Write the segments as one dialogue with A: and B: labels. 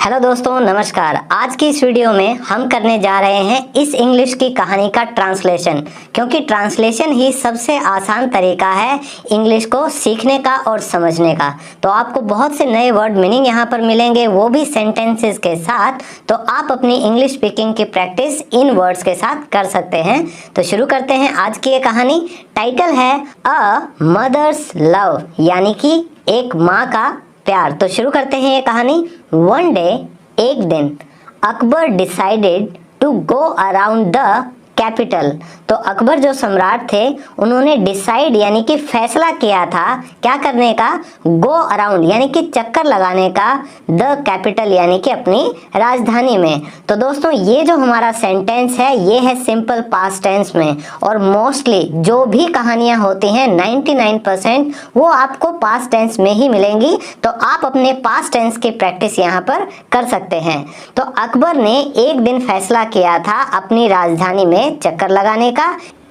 A: Hello दोस्तों, नमस्कार। आज की इस वीडियो में हम करने जा रहे हैं इस इंग्लिश की कहानी का ट्रांसलेशन, क्योंकि ट्रांसलेशन ही सबसे आसान तरीका है इंग्लिश को सीखने का और समझने का। तो आपको बहुत से नए वर्ड मीनिंग यहाँ पर मिलेंगे, वो भी सेंटेंसेस के साथ। तो आप अपनी इंग्लिश स्पीकिंग की प्रैक्टिस इन वर्ड्स के साथ कर सकते हैं। तो शुरू करते हैं आज की ये कहानी। टाइटल है अ मदर्स लव, यानी कि एक माँ का प्यार। तो शुरू करते हैं ये कहानी। वन डे, एक दिन, Akbar decided to go around the capital. तो अकबर जो सम्राट थे, उन्होंने डिसाइड यानी कि फैसला किया था क्या करने का, गो अराउंड यानी कि चक्कर लगाने का, द कैपिटल यानी कि अपनी राजधानी में। तो दोस्तों, ये जो हमारा सेंटेंस है ये है सिंपल पास्ट टेंस में, और मोस्टली जो भी कहानियां होती हैं 99% वो आपको पास्ट टेंस में ही मिलेंगी। तो आप अपने पास्ट टेंस की प्रैक्टिस यहाँ पर कर सकते हैं। तो अकबर ने एक दिन फैसला किया था अपनी राजधानी में चक्कर लगाने का।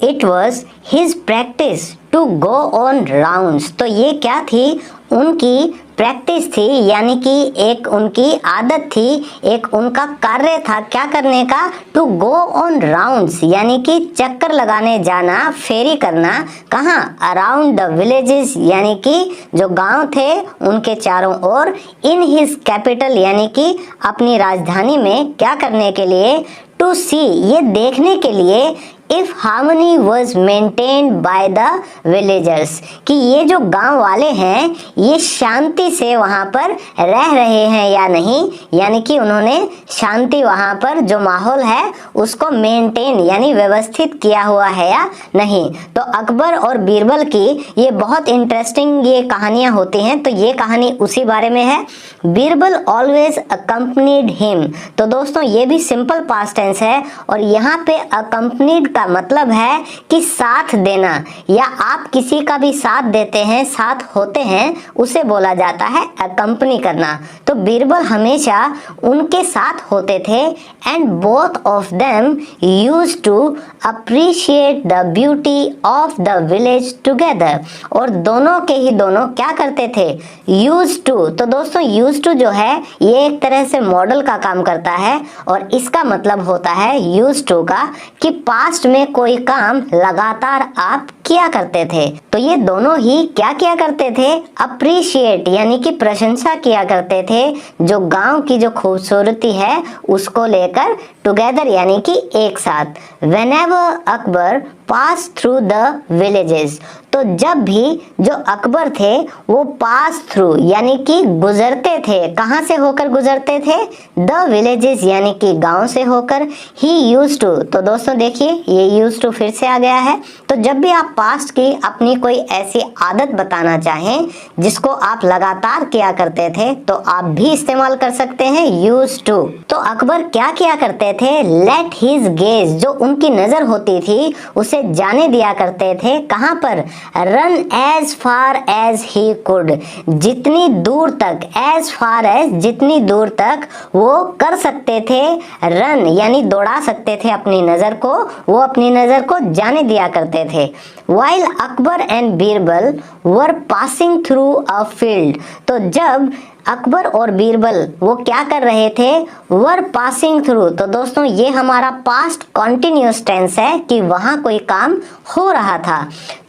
A: It was his practice to go on rounds. तो ये क्या थी, उनकी प्रैक्टिस थी, यानी कि एक उनकी आदत थी, एक उनका कार्य था क्या करने का, टू गो ऑन राउंड्स यानी कि चक्कर लगाने जाना, फेरी करना। कहाँ, अराउंड द विलेजेस यानी कि जो गांव थे उनके चारों ओर, इन हिज कैपिटल यानी कि अपनी राजधानी में क्या करने के लिए, टू सी ये देखने के लिए, if harmony was maintained by the villagers कि ये जो गांव वाले हैं ये शांति से वहां पर रह रहे हैं या नहीं, यानी कि उन्होंने शांति वहां पर जो माहौल है उसको मेंटेन यानी व्यवस्थित किया हुआ है या नहीं। तो अकबर और बीरबल की ये बहुत इंटरेस्टिंग ये कहानियां होती हैं। तो ये कहानी उसी बारे में है। Birbal always accompanied him. तो दोस्तों, ये भी सिंपल पास्ट टेंस है, और यहाँ पे अकम्पनीड का मतलब है कि साथ देना, या आप किसी का भी साथ देते हैं, साथ होते हैं, उसे बोला जाता है अकम्पनी करना। तो बीरबल हमेशा उनके साथ होते थे। And both of them used to appreciate the beauty of the village together. और दोनों के ही दोनों क्या करते थे, यूज्ड टू। तो दोस्तों, यूज्ड टू जो है ये एक तरह से मॉडल का काम करता है, और इसका मतलब होता है यूज्ड टू का कि पास्ट में कोई काम लगातार आप किया करते थे। तो ये दोनों ही क्या किया करते थे, अप्रिशिएट यानी कि प्रशंसा किया करते थे जो गांव की जो खूबसूरती है उसको लेकर, टुगेदर यानी कि एक साथ। Whenever Akbar pass through the villages. तो जब भी जो अकबर थे वो पास थ्रू यानी कि गुजरते थे, कहाँ से होकर गुजरते थे, द विलेजेस यानी कि गांव से होकर। He used to. तो दोस्तों देखिए, ये यूज्ड टू फिर से आ गया है। तो जब भी आप पास्ट की अपनी कोई ऐसी आदत बताना चाहें जिसको आप लगातार किया करते थे, तो आप भी इस्तेमाल कर सकते हैं यूज्ड टू। तो अकबर क्या किया करते थे, लेट हिज गेज, जो उनकी नजर होती थी उसे जाने दिया करते थे। कहाँ पर, run as far as he could, जितनी दूर तक, एज फार एज जितनी दूर तक वो कर सकते थे, रन यानी दौड़ा सकते थे अपनी नजर को, वो अपनी नजर को जाने दिया करते थे। While Akbar and Birbal were passing through a field. तो जब अकबर और बीरबल वो क्या कर रहे थे, वर पासिंग थ्रू। तो दोस्तों, ये हमारा पास्ट कॉन्टिन्यूअस टेंस है कि वहां कोई काम हो रहा था।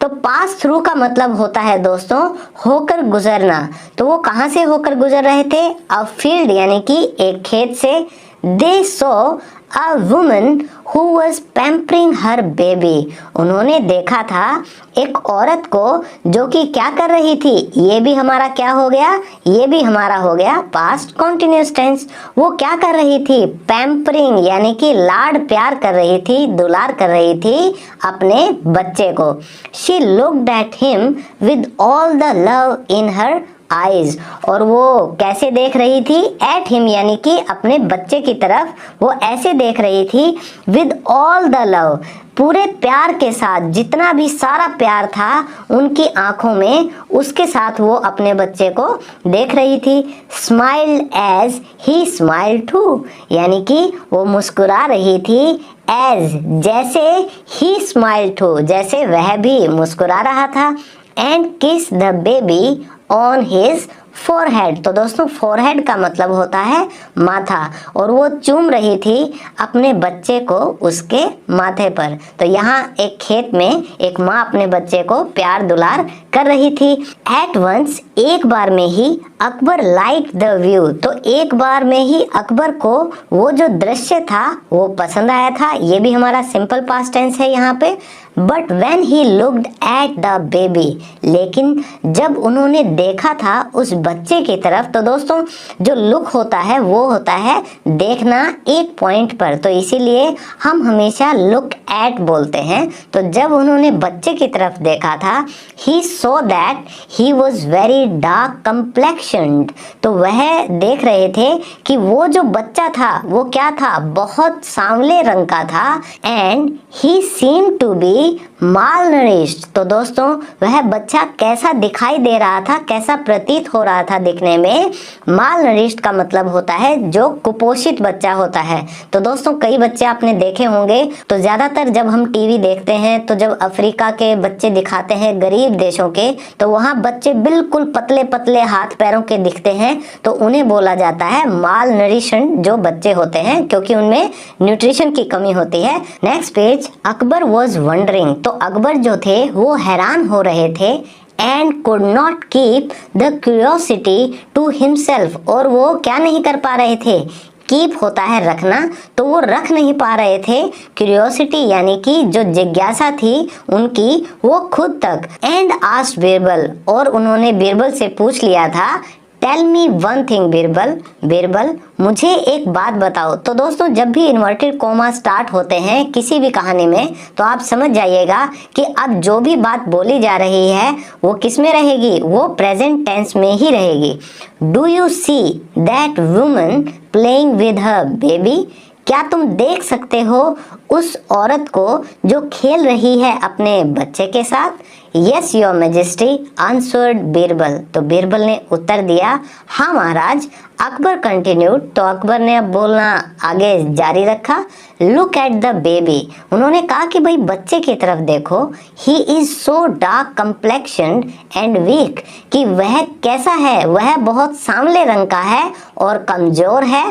A: तो पास थ्रू का मतलब होता है दोस्तों होकर गुजरना। तो वो कहां से होकर गुजर रहे थे, अ फील्ड यानी कि एक खेत से। दे सो A woman who was pampering her baby। उन्होंने देखा था एक औरत को जो कि क्या कर रही थी, ये भी हमारा क्या हो गया, ये भी हमारा हो गया पास्ट कॉन्टिन्यूअस टेंस। वो क्या कर रही थी, पैम्परिंग यानी कि लाड प्यार कर रही थी, दुलार कर रही थी अपने बच्चे को। She looked at him with all the love in her eyes. और वो कैसे देख रही थी, एट हिम यानी कि अपने बच्चे की तरफ वो ऐसे देख रही थी, विद ऑल द लव पूरे प्यार के साथ, जितना भी सारा प्यार था उनकी आंखों में, उसके साथ वो अपने बच्चे को देख रही थी। Smiled as he smiled too, यानी कि वो मुस्कुरा रही थी, एज जैसे ही स्माइल्ड टू जैसे वह भी मुस्कुरा रहा था। एंड किस the baby on his forehead. तो दोस्तों फोरहेड का मतलब होता है माथा, और वो चूम रही थी अपने बच्चे को उसके माथे पर। तो यहाँ एक खेत में एक माँ अपने बच्चे को प्यार दुलार कर रही थी। एट वंस, एक बार में ही अकबर लाइक द व्यू। तो एक बार में ही अकबर को वो जो दृश्य था वो पसंद आया था। ये भी हमारा सिंपल पास्ट टेंस है यहाँ पे। But when he looked at the baby, लेकिन जब उन्होंने देखा था उस बच्चे की तरफ, तो दोस्तों जो लुक होता है वो होता है देखना एक पॉइंट पर, तो इसीलिए हम हमेशा लुक एट बोलते हैं। तो जब उन्होंने बच्चे की तरफ देखा था, he so that he was very dark complexioned. तो वह देख रहे थे कि वो जो बच्चा था वो क्या था, बहुत सांवले रंग का था। And he seem to be malnourished. तो दोस्तों वह बच्चा कैसा दिखाई दे रहा था, कैसा प्रतीत हो रहा था दिखने में। मालनरिश्ड का मतलब होता है जो कुपोषित बच्चा होता है। तो दोस्तों कई बच्चे आपने देखे होंगे, तो ज्यादातर जब हम टीवी देखते हैं तो जब अफ्रीका के बच्चे दिखाते हैं, गरीब देशों के, तो वहाँ बच्चे बिल्कुल पतले पतले हाथ पैरों के दिखते हैं, तो उन्हें बोला जाता है माल नरिशन जो बच्चे होते हैं, क्योंकि उनमें न्यूट्रिशन की कमी होती है। Next page, Akbar was wondering. तो अकबर जो थे वो हैरान हो रहे थे। And could not keep the curiosity to himself। और वो क्या नहीं कर पा रहे थे, कीप होता है रखना, तो वो रख नहीं पा रहे थे क्यूरियोसिटी यानी कि जो जिज्ञासा थी उनकी वो खुद तक। एंड आस्क्ड बीरबल, और उन्होंने बीरबल से पूछ लिया था, tell me one thing Birbal, Birbal मुझे एक बात बताओ। तो दोस्तों जब भी इन्वर्टेड कोमा स्टार्ट होते हैं किसी भी कहानी में, तो आप समझ जाइएगा कि अब जो भी बात बोली जा रही है वो किस में रहेगी, वो प्रेजेंट टेंस में ही रहेगी। Do you see that woman playing with her baby. क्या तुम देख सकते हो उस औरत को जो खेल रही है अपने बच्चे के साथ। Yes your majesty answered Birbal. तो बीरबल ने उत्तर दिया, हाँ महाराज। अकबर कंटिन्यूड। तो अकबर ने अब बोलना आगे जारी रखा। Look at the baby. उन्होंने कहा कि भाई बच्चे की तरफ देखो। He is so dark complexioned and weak. कि वह कैसा है, वह बहुत सांवले रंग का है और कमजोर है।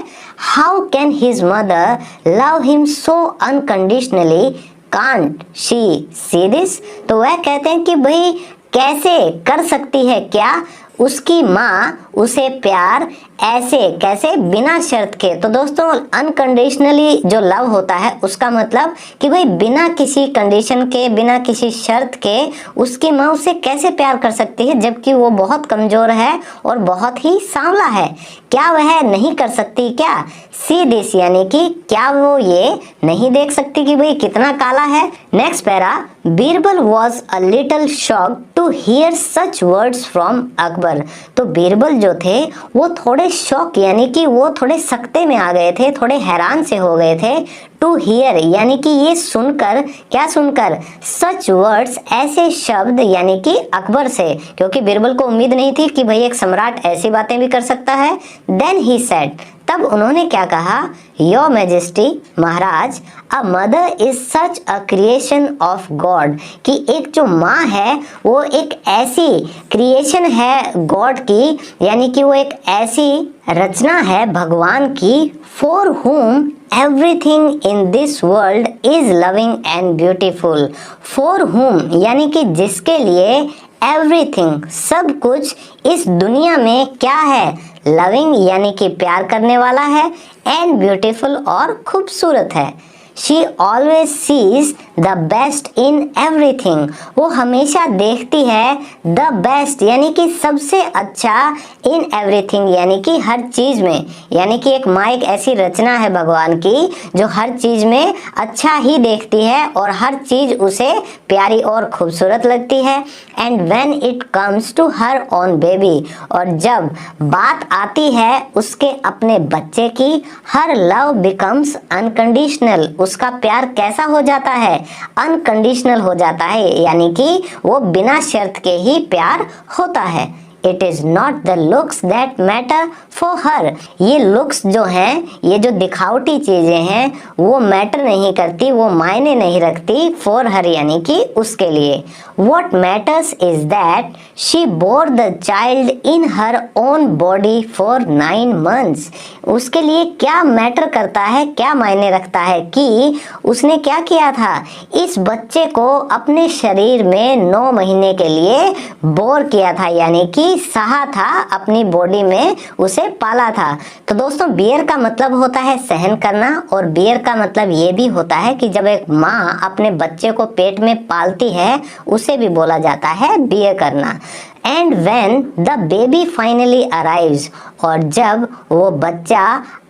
A: How can his mother love him so unconditionally, can't she see this. तो वह कहते हैं कि भाई कैसे कर सकती है क्या उसकी माँ उसे प्यार, ऐसे कैसे, बिना शर्त के। तो दोस्तों अनकंडीशनली जो लव होता है उसका मतलब कि भाई बिना किसी कंडीशन के, बिना किसी शर्त के उसकी माँ उसे कैसे प्यार कर सकती है जबकि वो बहुत कमजोर है और बहुत ही सांवला है। क्या वह नहीं कर सकती क्या। सी दिस यानी कि क्या वो ये नहीं देख सकती कि भाई कितना काला है। Next para, Birbal was a little shock to hear such words from Akbar. तो बीरबल जो थे वो थोड़े शॉक यानी कि वो थोड़े सकते में आ गए थे, थोड़े हैरान से हो गए थे। टू हियर यानी कि ये सुनकर, क्या सुनकर, सच वर्ड्स ऐसे शब्द यानी कि अकबर से, क्योंकि बीरबल को उम्मीद नहीं थी कि भाई एक सम्राट ऐसी बातें भी कर सकता है। देन ही सेड, तब उन्होंने क्या कहा, your majesty Maharaj, a mother is such a creation of God. कि एक जो माँ है वो एक ऐसी क्रिएशन है गॉड की, यानी कि वो एक ऐसी रचना है भगवान की। फॉर हुम everything in this world is loving and beautiful. For हुम यानी कि जिसके लिए, एवरीथिंग सब कुछ इस दुनिया में क्या है, लविंग यानी कि प्यार करने वाला है, एंड ब्यूटीफुल और खूबसूरत है। She always sees the best in everything. वो हमेशा देखती है द बेस्ट यानी कि सबसे अच्छा, इन एवरीथिंग यानी कि हर चीज में। यानी कि एक माँ एक ऐसी रचना है भगवान की जो हर चीज में अच्छा ही देखती है और हर चीज उसे प्यारी और खूबसूरत लगती है। And when it comes to her own baby, और जब बात आती है उसके अपने बच्चे की, हर लव बिकम्स अनकंडीशनल। उसका प्यार कैसा हो जाता है, अनकंडीशनल हो जाता है, यानी कि वो बिना शर्त के ही प्यार होता है। It is not the looks that matter for her. ये लुक्स जो हैं, ये जो दिखावटी चीजें हैं, वो मैटर नहीं करती, वो मायने नहीं रखती फॉर हर यानी कि उसके लिए। What matters is that she bore the child in her own body for 9 months। उसके लिए क्या मैटर करता है, क्या मायने रखता है कि उसने क्या किया था, इस बच्चे को अपने शरीर में 9 महीने के लिए बोर किया था, यानी कि सहा था, अपनी बॉडी में उसे पाला था। तो दोस्तों बियर का मतलब होता है सहन करना, और बियर का मतलब ये भी होता है कि जब एक माँ अपने बच्चे को पेट में पालती है उसे भी बोला जाता है बियर करना। And when the baby finally arrives, और जब वो बच्चा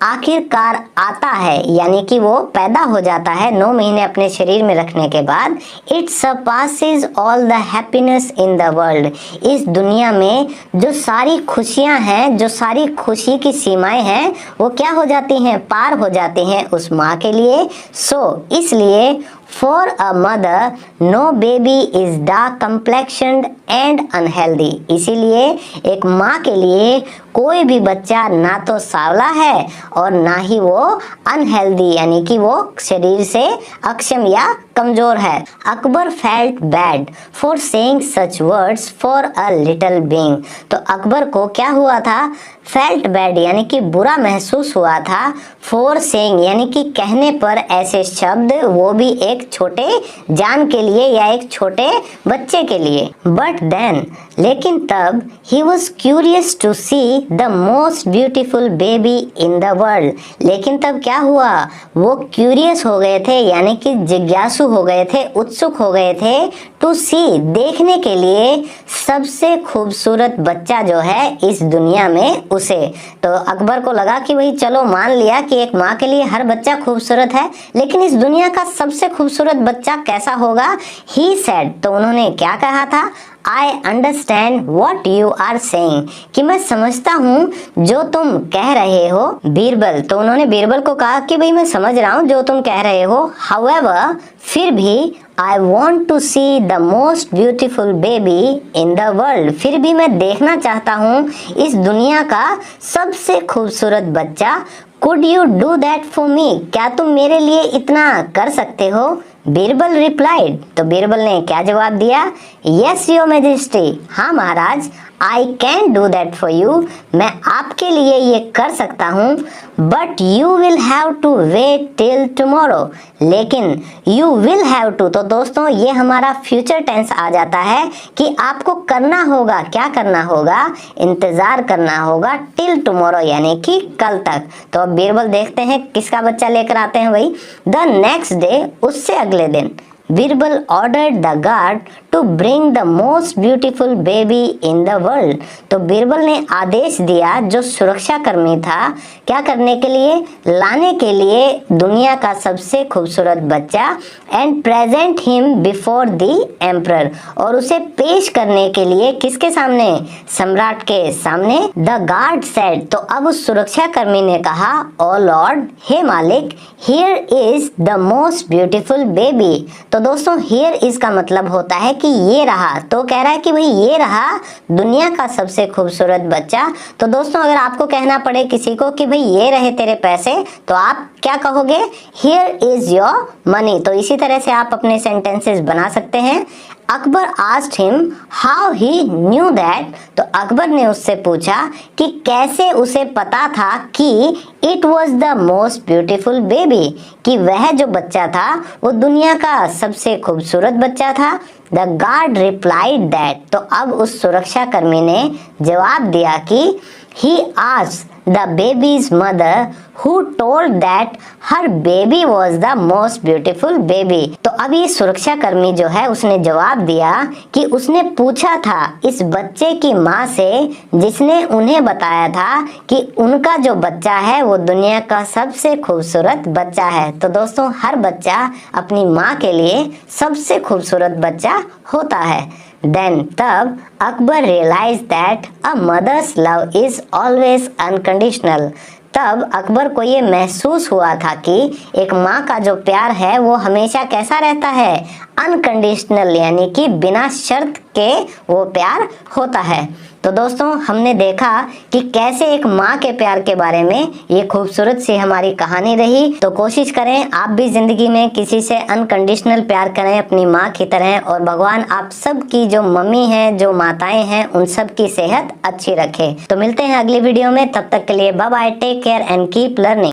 A: आखिरकार आता है, यानी कि वो पैदा हो जाता है 9 महीने अपने शरीर में रखने के बाद, it surpasses all the happiness in the world. इस दुनिया में जो सारी खुशियां हैं, जो सारी खुशी की सीमाएं हैं, वो क्या हो जाती हैं, पार हो जाती हैं उस माँ के लिए। इसलिए For a mother, no baby is dark complexioned and unhealthy। इसीलिए एक माँ के लिए कोई भी बच्चा ना तो सांवला है और ना ही वो अनहेल्दी यानी कि वो शरीर से अक्षम या कमजोर है। Akbar felt bad for saying such words for a little being. तो अकबर को क्या हुआ था, फेल्ट बैड यानी कि बुरा महसूस हुआ था, फॉर सेइंग यानी कि कहने पर ऐसे शब्द, वो भी एक छोटे जान के लिए या एक छोटे बच्चे के लिए। बट देन, लेकिन तब, he was curious to see the most beautiful baby in the world. लेकिन तब क्या हुआ, वो क्यूरियस हो गए थे यानी कि जिज्ञासु हो गए थे, उत्सुक हो गए थे, टू सी देखने के लिए सबसे खूबसूरत बच्चा जो है इस दुनिया में उसे। तो अकबर को लगा कि भाई चलो मान लिया कि एक माँ के लिए हर बच्चा खूबसूरत है, लेकिन इस दुनिया का सबसे खूबसूरत बच्चा कैसा होगा। ही सेड, तो उन्होंने क्या कहा था, I understand what you are saying, कि मैं समझता हूँ जो तुम कह रहे हो बीरबल। तो उन्होंने बीरबल को कहा कि भाई मैं समझ रहा हूँ जो तुम कह रहे हो, however, फिर भी I want to see the most beautiful baby in the world। फिर भी मैं देखना चाहता हूँ इस दुनिया का सबसे खूबसूरत बच्चा। Could you do that for me? क्या तुम मेरे लिए इतना कर सकते हो? बीरबल रिप्लाइड, तो बीरबल ने क्या जवाब दिया, यस योर मैजेस्टी, हाँ महाराज, I can do that for you, मैं आपके लिए ये कर सकता हूँ, but you will have to wait till tomorrow, लेकिन यू विल हैव टू, तो दोस्तों ये हमारा फ्यूचर टेंस आ जाता है कि आपको करना होगा, क्या करना होगा, इंतजार करना होगा, टिल टुमारो यानी कि कल तक। तो अब बीरबल देखते हैं किसका बच्चा लेकर आते हैं भाई। द नेक्स्ट डे, उससे अगले दिन, Birbal ordered the guard to bring the most beautiful baby in the world. तो बीरबल ने आदेश दिया जो सुरक्षा कर्मी था, क्या करने के लिए, लाने के लिए दुनिया का सबसे खूबसूरत बच्चा, and present him before the emperor, और उसे पेश करने के लिए किसके सामने, सम्राट के सामने। द गार्ड सेड, तो अब उस सुरक्षा कर्मी ने कहा, ओ लॉर्ड, हे मालिक, here is the most beautiful baby. तो दोस्तों हियर इज का मतलब होता है कि ये रहा, तो कह रहा है कि भाई ये रहा दुनिया का सबसे खूबसूरत बच्चा। तो दोस्तों अगर आपको कहना पड़े किसी को कि भाई ये रहे तेरे पैसे, तो आप क्या कहोगे, हियर इज योर मनी। तो इसी तरह से आप अपने सेंटेंसेस बना सकते हैं। Akbar asked him how he knew that, तो अकबर ने उससे पूछा कि कैसे उसे पता था कि it was the most beautiful baby, कि वह जो बच्चा था वो दुनिया का सबसे खूबसूरत बच्चा था। द गार्ड रिप्लाइड दैट, तो अब उस सुरक्षा कर्मी ने जवाब दिया कि he asked the baby's mother who told that her baby was the most beautiful baby। तो अब ये सुरक्षा कर्मी जो है उसने जवाब दिया कि उसने पूछा था इस बच्चे की माँ से जिसने उन्हें बताया था कि उनका जो बच्चा है वो दुनिया का सबसे खूबसूरत बच्चा है। तो दोस्तों हर बच्चा अपनी माँ के लिए सबसे खूबसूरत बच्चा होता है। Then तब Akbar realized that a mother's love is always unconditional। तब अकबर को ये महसूस हुआ था कि एक माँ का जो प्यार है वो हमेशा कैसा रहता है, अनकंडीशनल यानी कि बिना शर्त के वो प्यार होता है। तो दोस्तों हमने देखा कि कैसे एक माँ के प्यार के बारे में ये खूबसूरत सी हमारी कहानी रही। तो कोशिश करें आप भी जिंदगी में किसी से अनकंडीशनल प्यार करें अपनी माँ की तरह, और भगवान आप सब की जो मम्मी हैं, जो माताएं हैं, उन सब की सेहत अच्छी रखे। तो मिलते हैं अगली वीडियो में, तब तक के लिए bye bye, take care and keep learning.